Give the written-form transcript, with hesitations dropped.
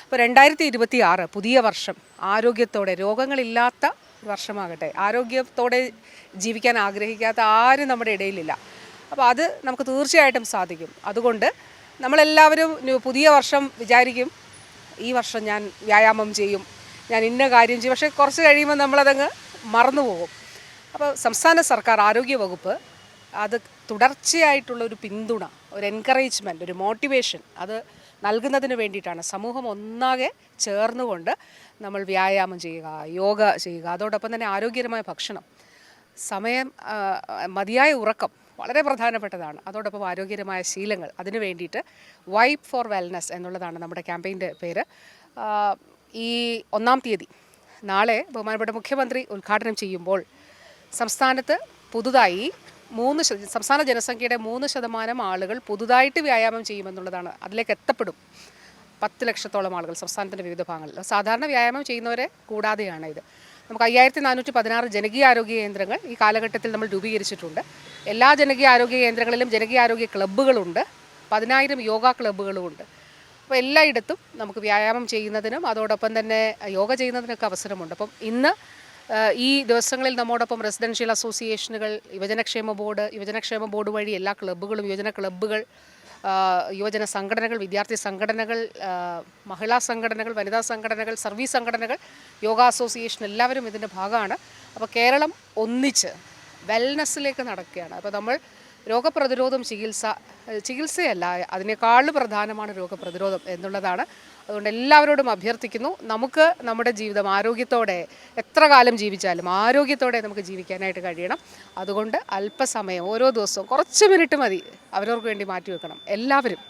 അപ്പോൾ 2026 പുതിയ വർഷം ആരോഗ്യത്തോടെ രോഗങ്ങളില്ലാത്ത വർഷമാകട്ടെ. ആരോഗ്യത്തോടെ ജീവിക്കാൻ ആഗ്രഹിക്കാത്ത ആരും നമ്മുടെ ഇടയിലില്ല. അപ്പോൾ അത് നമുക്ക് തീർച്ചയായിട്ടും സാധിക്കും. അതുകൊണ്ട് നമ്മളെല്ലാവരും പുതിയ വർഷം വിചാരിക്കും, ഈ വർഷം ഞാൻ വ്യായാമം ചെയ്യും, ഞാൻ ഇന്ന കാര്യം ചെയ്യും. പക്ഷേ കുറച്ച് കഴിയുമ്പോൾ നമ്മളതങ്ങ് മറന്നുപോകും. അപ്പോൾ സംസ്ഥാന സർക്കാർ ആരോഗ്യ വകുപ്പ് അത് തുടർച്ചയായിട്ടുള്ള ഒരു പിന്തുണ, ഒരു എൻകറേജ്മെൻറ്റ്, ഒരു മോട്ടിവേഷൻ അത് നൽകുന്നതിന് വേണ്ടിയിട്ടാണ് സമൂഹം ഒന്നാകെ ചേർന്നുകൊണ്ട് നമ്മൾ വ്യായാമം ചെയ്യുക, യോഗ ചെയ്യുക, അതോടൊപ്പം തന്നെ ആരോഗ്യകരമായ ഭക്ഷണം, മതിയായ ഉറക്കം വളരെ പ്രധാനപ്പെട്ടതാണ്. അതോടൊപ്പം ആരോഗ്യകരമായ ശീലങ്ങൾ, അതിനു വേണ്ടിയിട്ട് വൈപ്പ് ഫോർ വെൽനസ് എന്നുള്ളതാണ് നമ്മുടെ ക്യാമ്പയിൻ്റെ പേര്. ഈ 1-ാം തീയതി നാളെ ബഹുമാനപ്പെട്ട മുഖ്യമന്ത്രി ഉദ്ഘാടനം ചെയ്യുമ്പോൾ സംസ്ഥാനത്ത് പുതുതായി സംസ്ഥാന ജനസംഖ്യയുടെ 3% ആളുകൾ പുതുതായിട്ട് വ്യായാമം ചെയ്യുമെന്നുള്ളതാണ്. അതിലേക്ക് എത്തപ്പെടും 10 ലക്ഷത്തോളം ആളുകൾ സംസ്ഥാനത്തിൻ്റെ വിവിധ ഭാഗങ്ങളിൽ. സാധാരണ വ്യായാമം ചെയ്യുന്നവരെ കൂടാതെയാണ് ഇത്. നമുക്ക് 5416 ജനകീയ ആരോഗ്യ കേന്ദ്രങ്ങൾ ഈ കാലഘട്ടത്തിൽ നമ്മൾ രൂപീകരിച്ചിട്ടുണ്ട്. എല്ലാ ജനകീയ ആരോഗ്യ കേന്ദ്രങ്ങളിലും ജനകീയ ആരോഗ്യ ക്ലബ്ബുകളുണ്ട്, 10,000 യോഗ ക്ലബ്ബുകളുമുണ്ട്. അപ്പോൾ എല്ലായിടത്തും നമുക്ക് വ്യായാമം ചെയ്യുന്നതിനും അതോടൊപ്പം തന്നെ യോഗ ചെയ്യുന്നതിനൊക്കെ അവസരമുണ്ട്. അപ്പം ഇന്ന് ഈ ദിവസങ്ങളിൽ നമ്മോടൊപ്പം റെസിഡൻഷ്യൽ അസോസിയേഷനുകൾ, യുവജനക്ഷേമ ബോർഡ് വഴി എല്ലാ ക്ലബ്ബുകളും, യുവജന ക്ലബ്ബുകൾ, യുവജന സംഘടനകൾ, വിദ്യാർത്ഥി സംഘടനകൾ, മഹിളാ സംഘടനകൾ, വനിതാ സംഘടനകൾ, സർവീസ് സംഘടനകൾ, യോഗ അസോസിയേഷൻ എല്ലാവരും ഇതിൻ്റെ ഭാഗമാണ്. അപ്പോൾ കേരളം ഒന്നിച്ച് വെൽനസ്സിലേക്ക് നടക്കുകയാണ്. അപ്പോൾ നമ്മൾ രോഗപ്രതിരോധം ചികിത്സയല്ല, അതിനേക്കാൾ പ്രധാനമാണ് രോഗപ്രതിരോധം എന്നുള്ളതാണ്. അതുകൊണ്ട് എല്ലാവരോടും അഭ്യർത്ഥിക്കുന്നു, നമുക്ക് നമ്മുടെ ജീവിതം ആരോഗ്യത്തോടെ എത്ര കാലം ജീവിച്ചാലും ആരോഗ്യത്തോടെ നമുക്ക് ജീവിക്കാനായിട്ട് കഴിയണം. അതുകൊണ്ട് അല്പസമയം ഓരോ ദിവസവും കുറച്ച് മിനിറ്റ് മതി അവരവർക്ക് വേണ്ടി മാറ്റിവെക്കണം എല്ലാവരും.